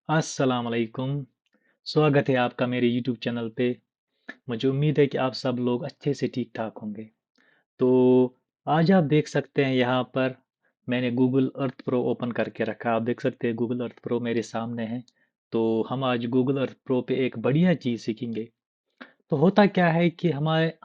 अस्सलाम वालेकुम। स्वागत है आपका मेरे यूट्यूब चैनल पे। मुझे उम्मीद है कि आप सब लोग अच्छे से ठीक-ठाक होंगे। तो आज आप देख सकते हैं यहाँ पर मैंने गूगल अर्थ प्रो ओपन करके रखा है। आप देख सकते हैं गूगल अर्थ प्रो मेरे सामने है। तो हम आज गूगल अर्थ प्रो पे एक बढ़िया चीज़ सीखेंगे। तो होता क्या है कि हमारे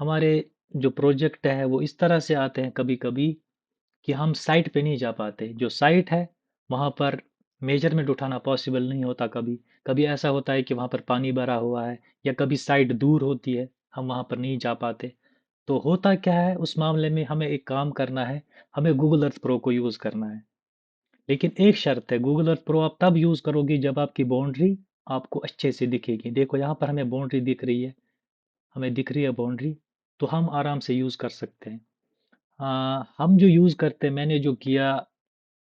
हमारे जो प्रोजेक्ट है वो इस तरह से आते हैं कभी-कभी कि हम साइट पे नहीं जा पाते। जो साइट है, वहाँ पर मेजरमेंट उठाना पॉसिबल नहीं होता कभी। कभी ऐसा होता है कि वहाँ पर पानी भरा हुआ है या कभी साइट दूर होती है, हम वहाँ पर नहीं जा पाते। तो होता क्या है, उस मामले में हमें एक काम करना है, हमें गूगल अर्थ प्रो को यूज़ करना है। लेकिन एक शर्त है, गूगल अर्थ प्रो आप तब यूज़ करोगे जब आपकी बाउंड्री आपको अच्छे से दिखेगी। देखो यहाँ पर हमें बाउंड्री दिख रही है, हमें दिख रही है बाउंड्री, तो हम आराम से यूज़ कर सकते हैं। हम जो यूज़ करते हैं,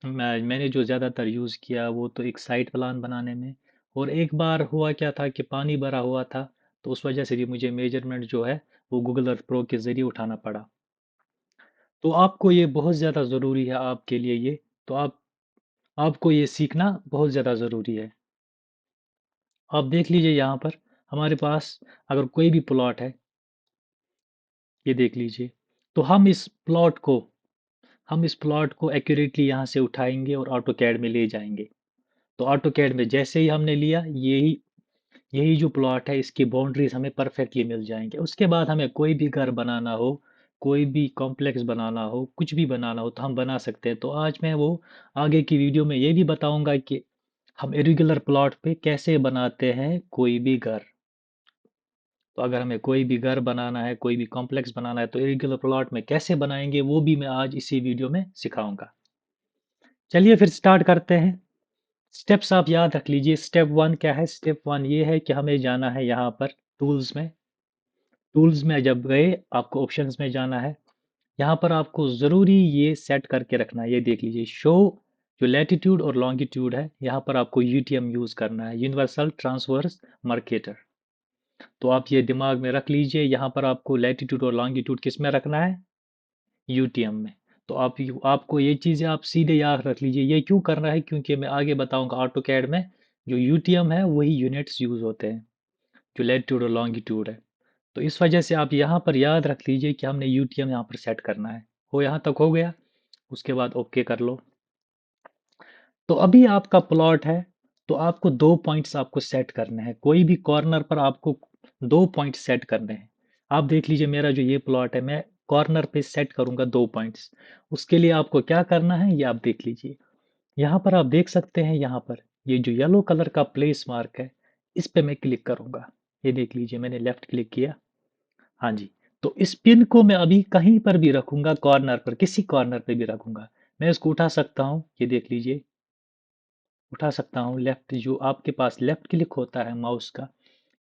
मैंने जो ज़्यादातर यूज़ किया वो तो एक साइट प्लान बनाने में। और एक बार हुआ क्या था कि पानी भरा हुआ था, तो उस वजह से भी मुझे मेजरमेंट जो है वो गूगल अर्थ प्रो के ज़रिए उठाना पड़ा। तो आपको ये बहुत ज़्यादा ज़रूरी है आपके लिए ये, तो आपको ये सीखना बहुत ज़्यादा ज़रूरी है। आप देख लीजिए यहाँ पर हमारे पास अगर कोई भी प्लॉट है, ये देख लीजिए, तो हम इस प्लॉट को एक्यूरेटली यहाँ से उठाएँगे और ऑटोकैड में ले जाएँगे। तो ऑटोकैड में जैसे ही हमने लिया, यही यही जो प्लॉट है इसकी बाउंड्रीज हमें परफेक्टली मिल जाएंगे। उसके बाद हमें कोई भी घर बनाना हो, कोई भी कॉम्प्लेक्स बनाना हो, कुछ भी बनाना हो तो हम बना सकते हैं। तो आज मैं वो आगे की वीडियो में ये भी बताऊंगा कि हम इरेगुलर प्लॉट पे कैसे बनाते हैं कोई भी घर। तो अगर हमें कोई भी घर बनाना है, कोई भी कॉम्प्लेक्स बनाना है तो इरेगुलर प्लॉट में कैसे बनाएंगे वो भी मैं आज इसी वीडियो में सिखाऊंगा। चलिए फिर स्टार्ट करते हैं। स्टेप्स आप याद रख लीजिए। स्टेप वन क्या है? स्टेप वन ये है कि हमें जाना है यहाँ पर टूल्स में। टूल्स में जब गए, आपको ऑप्शंस में जाना है। यहाँ पर आपको ज़रूरी ये सेट करके रखना है। ये देख लीजिए, शो जो लैटिट्यूड और लॉन्गिट्यूड है, यहाँ पर आपको यूटीएम यूज़ करना है, यूनिवर्सल ट्रांसवर्स मर्केटर। तो आप ये दिमाग में रख लीजिए। यहाँ पर आपको लैटिट्यूड और लॉन्गिट्यूड किस में रखना है? यूटीएम में। तो आपको ये चीज़ें आप सीधे याद रख लीजिए। ये क्यों करना है? क्योंकि मैं आगे बताऊंगा ऑटोकैड में जो यूटीएम है वही यूनिट्स यूज़ होते हैं, जो लैटिट्यूड और लॉन्गिट्यूड है। तो इस वजह से आप यहाँ पर याद रख लीजिए कि हमने यूटीएम यहाँ पर सेट करना है। वो यहाँ तक हो गया, उसके बाद ओके कर लो। तो अभी आपका प्लॉट है, तो आपको दो पॉइंट्स आपको सेट करने हैं। कोई भी कॉर्नर पर आपको दो पॉइंट सेट करने हैं। आप देख लीजिए, मेरा जो ये प्लॉट है, मैं कॉर्नर पे सेट करूंगा दो पॉइंट्स। उसके लिए आपको क्या करना है ये आप देख लीजिए। यहाँ पर आप देख सकते हैं, यहाँ पर ये जो येलो कलर का प्लेस मार्क है, इस पे मैं क्लिक करूंगा। ये देख लीजिए, मैंने लेफ्ट क्लिक किया। हाँ जी। तो इस पिन को मैं अभी कहीं पर भी रखूंगा, कॉर्नर पर, किसी कॉर्नर पे भी रखूंगा। मैं इसको उठा सकता हूँ, ये देख लीजिए, उठा सकता हूँ। लेफ्ट जो आपके पास लेफ्ट क्लिक होता है माउस का,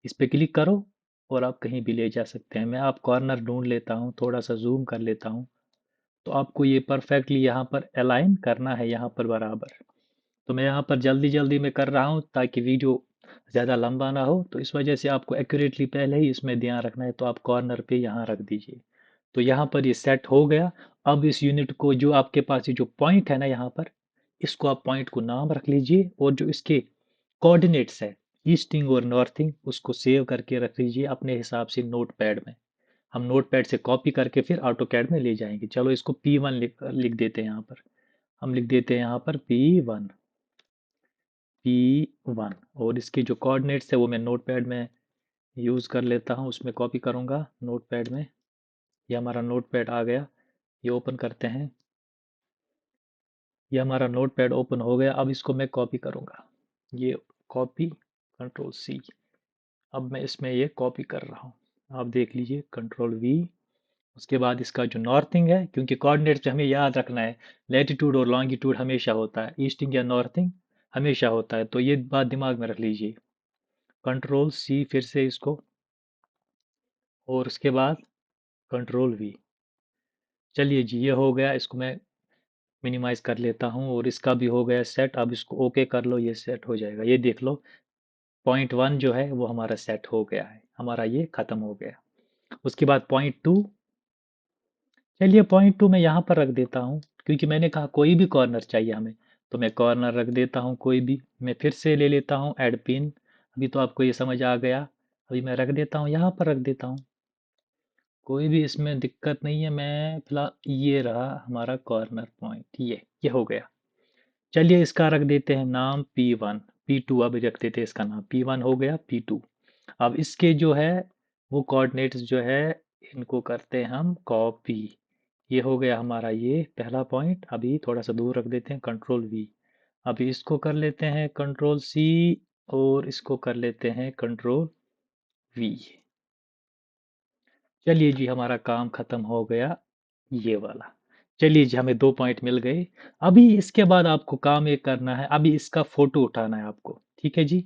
इस पे क्लिक करो और आप कहीं भी ले जा सकते हैं। मैं आप कॉर्नर ढूंढ लेता हूँ, थोड़ा सा जूम कर लेता हूँ। तो आपको ये परफेक्टली यहाँ पर अलाइन करना है, यहाँ पर बराबर। तो मैं यहाँ पर जल्दी जल्दी में कर रहा हूँ ताकि वीडियो ज़्यादा लंबा ना हो। तो इस वजह से आपको एक्यूरेटली पहले ही इसमें ध्यान रखना है। तो आप कॉर्नर पे यहाँ रख दीजिए। तो यहाँ पर ये सेट हो गया। अब इस यूनिट को, जो आपके पास ये जो पॉइंट है ना यहाँ पर, इसको आप पॉइंट को नाम रख लीजिए और जो इसके कोऑर्डिनेट्स है, ईस्टिंग और नॉर्थिंग, उसको सेव करके रख लीजिए अपने हिसाब से नोट पैड में। हम नोट पैड से कॉपी करके फिर ऑटो कैड में ले जाएंगे। चलो इसको P1 लिख देते हैं यहाँ पर। हम लिख देते हैं यहाँ पर P1, P1। और इसके जो कोऑर्डिनेट्स है वो मैं नोट पैड में यूज़ कर लेता हूँ, उसमें कॉपी करूँगा नोट पैड में। ये हमारा नोट पैड आ गया। ये ओपन करते हैं। ये हमारा नोट पैड ओपन हो गया। अब इसको मैं कॉपी करूँगा। ये कॉपी, कंट्रोल C। अब मैं इसमें ये कॉपी कर रहा हूँ। आप देख लीजिए, कंट्रोल V। उसके बाद इसका जो नॉर्थिंग है, क्योंकि कोऑर्डिनेट्स हमें याद रखना है, लैटिट्यूड और लॉन्गिट्यूड हमेशा होता है, ईस्टिंग या नॉर्थिंग हमेशा होता है। तो ये बात दिमाग में रख लीजिए। कंट्रोल C फिर से इसको, और उसके बाद कंट्रोल V। चलिए जी, ये हो गया। इसको मैं मिनिमाइज कर लेता हूँ और इसका भी हो गया सेट। अब इसको ओके कर लो, ये सेट हो जाएगा। ये देख लो, पॉइंट वन जो है वो हमारा सेट हो गया है, हमारा ये खत्म हो गया। उसके बाद पॉइंट टू। चलिए पॉइंट टू मैं यहाँ पर रख देता हूँ, क्योंकि मैंने कहा कोई भी कॉर्नर चाहिए हमें। तो मैं कॉर्नर रख देता हूँ कोई भी। मैं फिर से ले लेता हूँ ऐड पिन। अभी तो आपको ये समझ आ गया। अभी मैं रख देता हूँ, यहाँ पर रख देता हूँ, कोई भी इसमें दिक्कत नहीं है। मैं फिलहाल ये रहा हमारा कॉर्नर पॉइंट, ये हो गया। चलिए इसका रख देते हैं नाम P1, P2 अब रख देते हैं इसका नाम। P1 हो गया, P2। अब इसके जो है वो कोऑर्डिनेट्स जो है इनको करते हैं हम कॉपी। ये हो गया हमारा ये पहला पॉइंट। अभी थोड़ा सा दूर रख देते हैं, कंट्रोल V। अभी इसको कर लेते हैं कंट्रोल C और इसको कर लेते हैं कंट्रोल V। चलिए जी हमारा काम खत्म हो गया ये वाला। चलिए जी हमें 2 पॉइंट मिल गए। अभी इसके बाद आपको काम ये करना है, अभी इसका फोटो उठाना है आपको। ठीक है जी,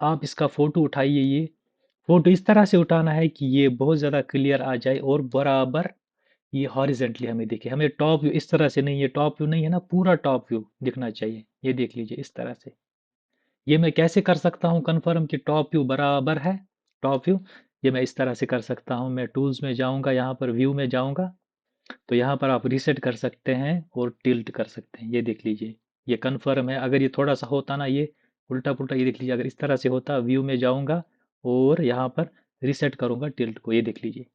आप इसका फोटो उठाइए। ये फोटो इस तरह से उठाना है कि ये बहुत ज़्यादा क्लियर आ जाए और बराबर ये हॉरिजेंटली हमें दिखे। हमें टॉप व्यू इस तरह से नहीं, ये टॉप व्यू नहीं है ना, पूरा टॉप व्यू दिखना चाहिए। ये देख लीजिए इस तरह से। ये मैं कैसे कर सकता हूँ कन्फर्म कि टॉप व्यू बराबर है? टॉप व्यू ये मैं इस तरह से कर सकता हूँ। मैं टूल्स में जाऊँगा, यहाँ पर व्यू में जाऊँगा, तो यहाँ पर आप रीसेट कर सकते हैं और टिल्ट कर सकते हैं। ये देख लीजिए ये कन्फर्म है। अगर ये थोड़ा सा होता ना, ये उल्टा पुल्टा, ये देख लीजिए अगर इस तरह से होता, व्यू में जाऊँगा और यहाँ पर रीसेट करूँगा टिल्ट को, ये देख लीजिए।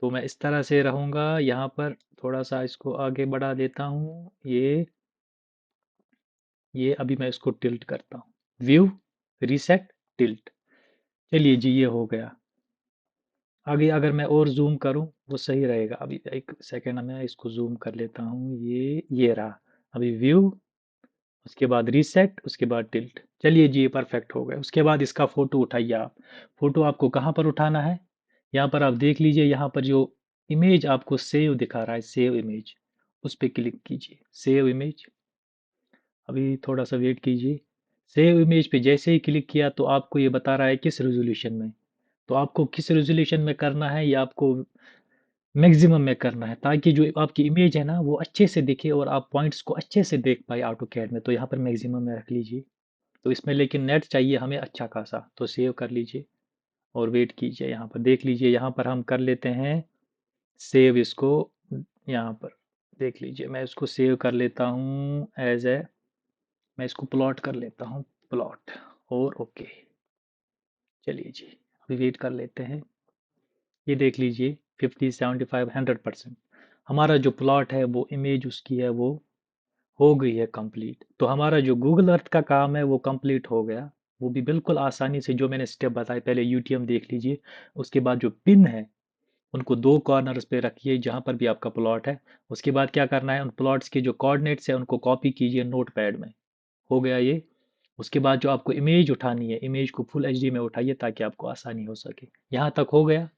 तो मैं इस तरह से रहूँगा। यहाँ पर थोड़ा सा इसको आगे बढ़ा देता हूँ। ये अभी मैं इसको टिल्ट करता हूँ। View, reset, tilt. चलिए जी ये हो गया। आगे अगर मैं और जूम करूं वो सही रहेगा। अभी एक सेकेंड मैं इसको जूम कर लेता हूँ। ये रहा। अभी व्यू, उसके बाद रीसेट, उसके बाद टिल्ट। चलिए जी ये परफेक्ट हो गया। उसके बाद इसका फोटो उठाइए आप। फोटो आपको कहाँ पर उठाना है? यहाँ पर आप देख लीजिए, यहाँ पर जो इमेज आपको सेव दिखा रहा है, सेव इमेज, उस पर क्लिक कीजिए। Save image. अभी थोड़ा सा वेट कीजिए। सेव इमेज पे जैसे ही क्लिक किया तो आपको ये बता रहा है किस रेजोल्यूशन में। तो आपको किस रेजोल्यूशन में करना है, ये आपको मैक्सिमम में करना है, ताकि जो आपकी इमेज है ना वो अच्छे से दिखे और आप पॉइंट्स को अच्छे से देख पाए ऑटो कैड में। तो यहाँ पर मैक्सिमम में रख लीजिए। तो इसमें लेकिन नेट चाहिए हमें अच्छा खासा, तो सेव कर लीजिए और वेट कीजिए। यहाँ पर देख लीजिए, यहाँ पर हम कर लेते हैं सेव इसको। यहाँ पर देख लीजिए, मैं इसको सेव कर लेता हूँ एज ए, मैं इसको प्लॉट कर लेता हूँ, प्लॉट, और ओके। चलिए जी अभी वेट कर लेते हैं। ये देख लीजिए 50, 75, 100% हमारा जो प्लॉट है वो इमेज उसकी है वो हो गई है कंप्लीट। तो हमारा जो गूगल अर्थ का काम है वो कंप्लीट हो गया। वो भी बिल्कुल आसानी से, जो मैंने स्टेप बताए। पहले यूटीएम देख लीजिए, उसके बाद जो पिन है उनको दो कॉर्नर्स पे रखिए जहां पर भी आपका प्लॉट है। उसके बाद क्या करना है, उन प्लॉट्स के जो कोऑर्डिनेट्स है उनको कॉपी कीजिए नोट पैड में। हो गया ये। उसके बाद जो आपको इमेज उठानी है, इमेज को फुल एचडी में उठाइए ताकि आपको आसानी हो सके। यहाँ तक हो गया।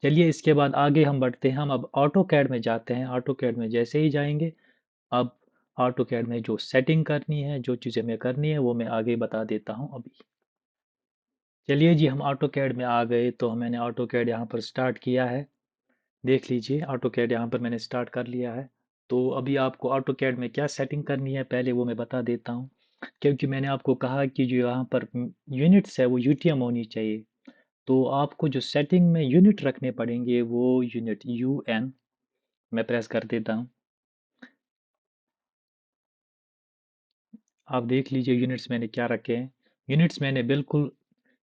चलिए इसके बाद आगे हम बढ़ते हैं। हम अब ऑटो कैड में जाते हैं। ऑटो कैड में जैसे ही जाएंगे, अब ऑटो कैड में जो सेटिंग करनी है, जो चीज़ें मैं करनी है, वो मैं आगे बता देता हूँ अभी। चलिए जी हम ऑटो कैड में आ गए। तो मैंने ऑटो कैड यहाँ पर स्टार्ट किया है। देख लीजिए ऑटो कैड यहाँ पर मैंने स्टार्ट कर लिया है। तो अभी आपको ऑटो कैड में क्या सेटिंग करनी है पहले वो मैं बता देता हूँ। क्योंकि मैंने आपको कहा कि जो यहाँ पर यूनिट्स है वो यूटीएम होनी चाहिए। तो आपको जो सेटिंग में यूनिट रखने पड़ेंगे वो यूनिट UN, मैं प्रेस कर देता हूँ। आप देख लीजिए यूनिट्स मैंने क्या रखे हैं। यूनिट्स मैंने बिल्कुल,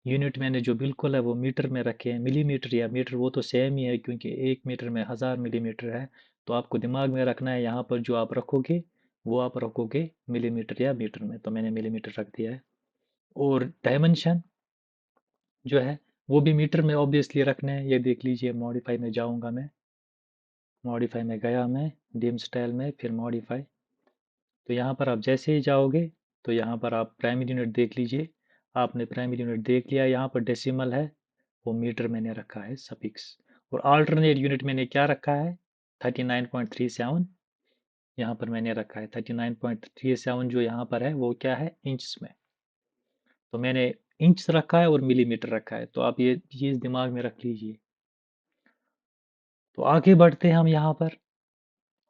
यूनिट मैंने जो बिल्कुल है वो मीटर में रखे हैं। मिलीमीटर या मीटर वो तो सेम ही है, क्योंकि 1 मीटर में 1000 मिलीमीटर है। तो आपको दिमाग में रखना है, यहाँ पर जो आप रखोगे वो आप रखोगे मिलीमीटर या मीटर में। तो मैंने मिलीमीटर रख दिया है। और डायमेंशन जो है वो भी मीटर में ऑब्वियसली रखने हैं। ये देख लीजिए, मॉडिफाई में जाऊँगा मैं, मॉडिफाई में गया मैं, डिम स्टाइल में, फिर मॉडिफाई। तो यहाँ पर आप जैसे ही जाओगे तो यहाँ पर आप प्राइमरी यूनिट देख लीजिए। आपने प्राइमरी यूनिट देख लिया। यहाँ पर डेसिमल है, वो मीटर मैंने रखा है सफिक्स। और अल्टरनेट यूनिट मैंने क्या रखा है, 39.37। यहाँ पर मैंने रखा है 39.37। जो यहाँ पर है वो क्या है, इंच में। तो मैंने इंच रखा है और मिलीमीटर रखा है। तो आप ये चीज़ दिमाग में रख लीजिए। तो आगे बढ़ते हैं हम यहाँ पर,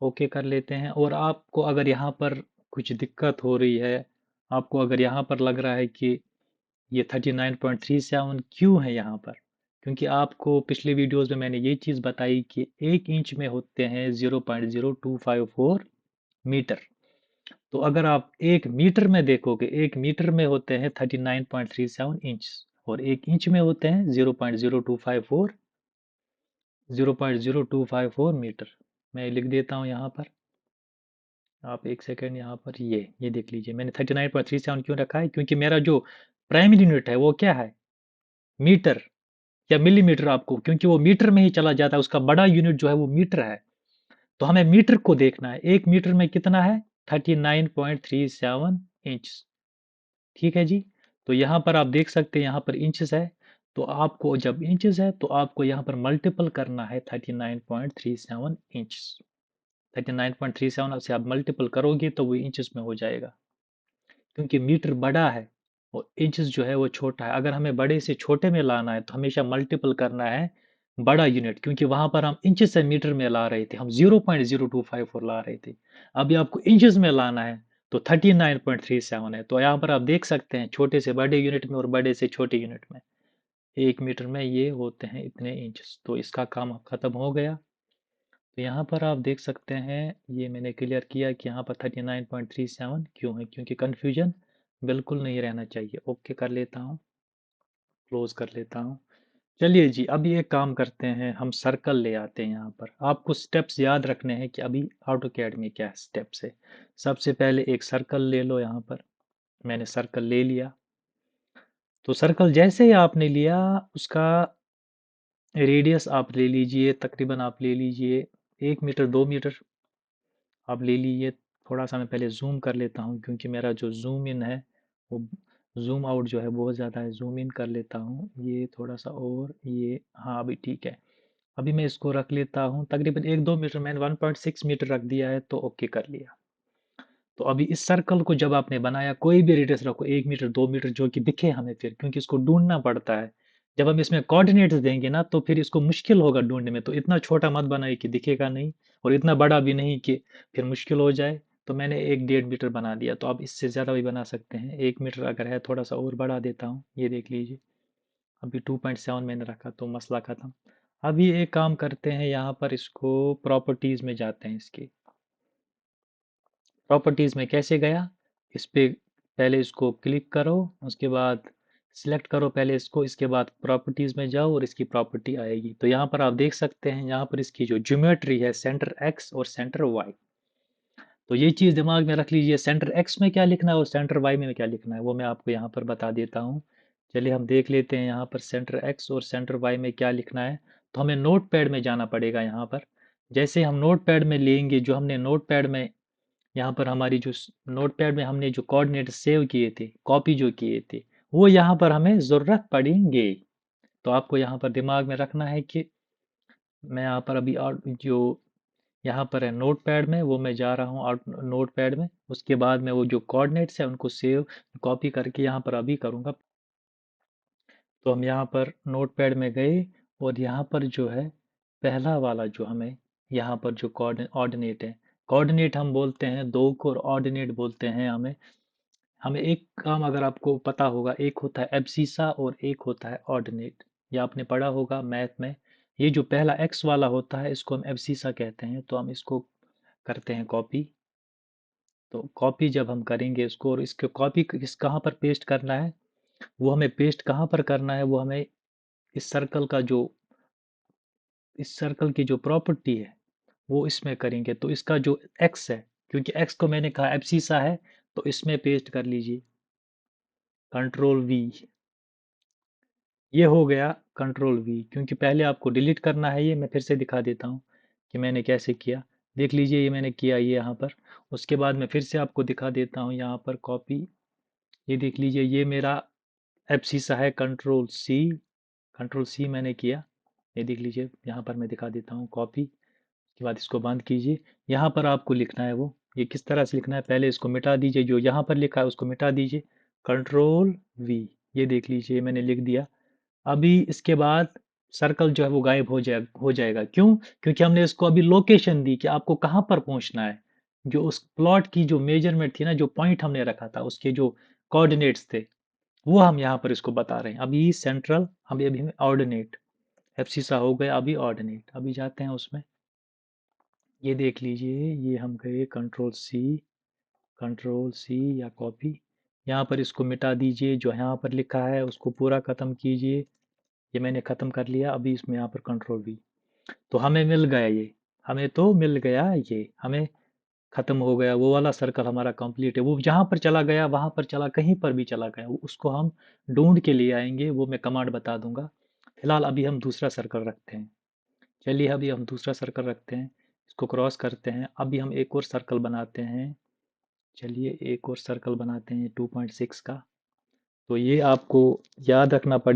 ओके कर लेते हैं। और आपको अगर यहाँ पर कुछ दिक्कत हो रही है, आपको अगर यहाँ पर लग रहा है कि ये 39.37 क्यों है यहाँ पर, क्योंकि आपको पिछले वीडियोस में मैंने ये चीज़ बताई कि 1 इंच में होते हैं 0.0254 मीटर। तो अगर आप 1 मीटर में देखोगे, 1 मीटर में होते हैं 39.37 इंच, और 1 इंच में होते हैं 0.0254 मैं लिख देता हूँ यहाँ पर। आप एक सेकेंड, यहाँ पर ये देख लीजिए, मैंने 39.37 क्यों रखा है, क्योंकि मेरा जो प्राइमरी यूनिट है वो क्या है, मीटर या मिलीमीटर, आपको क्योंकि वो मीटर में ही चला जाता है, उसका बड़ा यूनिट जो है वो मीटर है। तो हमें मीटर को देखना है, 1 मीटर में कितना है, 39.37 इंच। ठीक है जी। तो यहाँ पर आप देख सकते हैं, यहाँ पर इंचेस है, तो आपको जब इंचेस है तो आपको यहाँ पर मल्टीपल करना है 39.37 इंच। 39.37 से आप मल्टीपल करोगे तो वो इंचेस में हो जाएगा, क्योंकि मीटर बड़ा है और इंचेस जो है वो छोटा है। अगर हमें बड़े से छोटे में लाना है तो हमेशा मल्टीपल करना है बड़ा यूनिट, क्योंकि वहां पर हम इंचेस से मीटर में ला रहे थे, हम 0.0254 ला रहे थे। अभी आपको इंचेस में लाना है तो 39.37 है। तो यहाँ पर आप देख सकते हैं, छोटे से बड़े यूनिट में और बड़े से छोटे यूनिट में 1 मीटर में ये होते हैं इतने इंच। तो इसका काम खत्म हो गया। तो यहाँ पर आप देख सकते हैं, ये मैंने क्लियर किया कि यहाँ पर 39.37 क्यों है, क्योंकि कन्फ्यूजन बिल्कुल नहीं रहना चाहिए। ओके कर लेता हूँ, क्लोज कर लेता हूँ। चलिए जी, अभी एक काम करते हैं, हम सर्कल ले आते हैं। यहाँ पर आपको स्टेप्स याद रखने हैं कि अभी ऑटोकैड में क्या स्टेप्स है। सबसे पहले एक सर्कल ले लो। यहाँ पर मैंने सर्कल ले लिया। तो सर्कल जैसे ही आपने लिया, उसका रेडियस आप ले लीजिए, तकरीबन आप ले लीजिए 1 मीटर 2 मीटर आप ले लीजिए। थोड़ा सा मैं पहले जूम कर लेता हूँ, क्योंकि मेरा जो जूम इन है वो जूम आउट जो है बहुत ज़्यादा है। जूम इन कर लेता हूँ ये थोड़ा सा, और ये हाँ अभी ठीक है। अभी मैं इसको रख लेता हूँ तकरीबन 1-2 मीटर, मैंने 1.6 मीटर रख दिया है, तो ओके कर लिया। तो अभी इस सर्कल को जब आपने बनाया, कोई भी रेडियस रखो, 1 मीटर 2 मीटर, जो कि दिखे हमें, फिर क्योंकि इसको ढूंढना पड़ता है। जब हम इसमें कोऑर्डिनेट्स देंगे ना, तो फिर इसको मुश्किल होगा ढूंढने में। तो इतना छोटा मत बनाए कि दिखेगा नहीं, और इतना बड़ा भी नहीं कि फिर मुश्किल हो जाए। तो मैंने 1-1.5 मीटर बना दिया। तो आप इससे ज़्यादा भी बना सकते हैं। 1 मीटर अगर है, थोड़ा सा और बढ़ा देता हूँ, ये देख लीजिए। अभी 2.7 मैंने रखा, तो मसला खत्म। अभी एक काम करते हैं, यहाँ पर इसको प्रॉपर्टीज़ में जाते हैं। इसकी प्रॉपर्टीज़ में कैसे गया, इस पे पहले इसको क्लिक करो, उसके बाद सिलेक्ट करो पहले इसको, इसके बाद प्रॉपर्टीज़ में जाओ और इसकी प्रॉपर्टी आएगी। तो यहाँ पर आप देख सकते हैं, यहाँ पर इसकी जो ज्योमेट्री है, सेंटर एक्स और सेंटर वाई। तो ये चीज़ दिमाग में रख लीजिए, सेंटर एक्स में क्या लिखना है और सेंटर वाई में क्या लिखना है, वो मैं आपको यहाँ पर बता देता हूँ। चलिए हम देख लेते हैं यहाँ पर सेंटर एक्स और सेंटर वाई में क्या लिखना है। तो हमें नोट पैड में जाना पड़ेगा। यहाँ पर जैसे हम नोट पैड में लेंगे, जो हमने नोट पैड में, यहाँ पर हमारी जो नोटपैड में हमने जो कोऑर्डिनेट सेव किए थे, कॉपी जो किए थे, वो यहाँ पर हमें ज़रूरत पड़ेंगे। तो आपको यहाँ पर दिमाग में रखना है कि मैं यहाँ पर अभी और जो यहाँ पर है नोटपैड में, वो मैं जा रहा हूँ और नोटपैड में, उसके बाद मैं वो जो कोऑर्डिनेट्स है उनको सेव कॉपी करके यहाँ पर अभी करूँगा। तो हम यहाँ पर नोटपैड में गए, और यहाँ पर जो है पहला वाला जो हमें यहाँ पर जो कोऑर्डिनेट है, कोऑर्डिनेट हम बोलते हैं दो को, और ऑर्डिनेट बोलते हैं हमें। हमें एक काम अगर आपको पता होगा, एक होता है एब्सिसा और एक होता है ऑर्डिनेट। ये आपने पढ़ा होगा मैथ में। ये जो पहला एक्स वाला होता है, इसको हम एब्सिसा कहते हैं। तो हम इसको करते हैं कॉपी। तो कॉपी जब हम करेंगे इसको, और इसको कॉपी किस कहाँ पर पेस्ट करना है, वो हमें पेस्ट कहाँ पर करना है, वो हमें इस सर्कल का जो, इस सर्कल की जो प्रॉपर्टी है वो इसमें करेंगे। तो इसका जो एक्स है, क्योंकि एक्स को मैंने कहा एब्सिसा है, तो इसमें पेस्ट कर लीजिए, कंट्रोल वी। ये हो गया कंट्रोल वी, क्योंकि पहले आपको डिलीट करना है। ये मैं फिर से दिखा देता हूँ कि मैंने कैसे किया। देख लीजिए, ये मैंने किया ये यहाँ पर। उसके बाद मैं फिर से आपको दिखा देता हूँ यहाँ पर कॉपी। ये देख लीजिए, ये मेरा एब्सिसा है, कंट्रोल सी मैंने किया। ये देख लीजिए, यहाँ पर मैं दिखा देता हूँ कॉपी। उसके बाद इसको बंद कीजिए। यहाँ पर आपको लिखना है वो, ये किस तरह से लिखना है, पहले इसको मिटा दीजिए, जो यहाँ पर लिखा है उसको मिटा दीजिए, कंट्रोल वी। ये देख लीजिए, मैंने लिख दिया। अभी इसके बाद सर्कल जो है वो गायब हो जाएगा। क्यों? क्योंकि हमने इसको अभी लोकेशन दी कि आपको कहाँ पर पहुंचना है। जो उस प्लॉट की जो मेजरमेंट थी ना, जो पॉइंट हमने रखा था, उसके जो कोऑर्डिनेट्स थे, वो हम यहाँ पर इसको बता रहे हैं। अभी सेंट्रल, अभी हमें ऑर्डिनेट, एफसीसा हो गया, अभी ऑर्डिनेट। अभी जाते हैं उसमें। ये देख लीजिए, ये हम गए कंट्रोल सी, कंट्रोल सी या कॉपी, यहाँ पर इसको मिटा दीजिए, जो यहाँ पर लिखा है उसको पूरा ख़त्म कीजिए। ये मैंने ख़त्म कर लिया, अभी इसमें यहाँ पर कंट्रोल वी। तो हमें मिल गया ये, हमें तो मिल गया ये, हमें ख़त्म हो गया वो वाला सर्कल, हमारा कंप्लीट है। वो जहाँ पर चला गया, वहाँ पर चला, कहीं पर भी चला गया, उसको हम ढूंढ के लिए आएंगे, वो मैं कमांड बता दूंगा। फिलहाल अभी हम दूसरा सर्कल रखते हैं। चलिए अभी हम दूसरा सर्कल रखते हैं, इसको क्रॉस करते हैं। अभी हम एक और सर्कल बनाते हैं। चलिए एक और सर्कल बनाते हैं 2.6 का। तो ये आपको याद रखना पड़ेगा।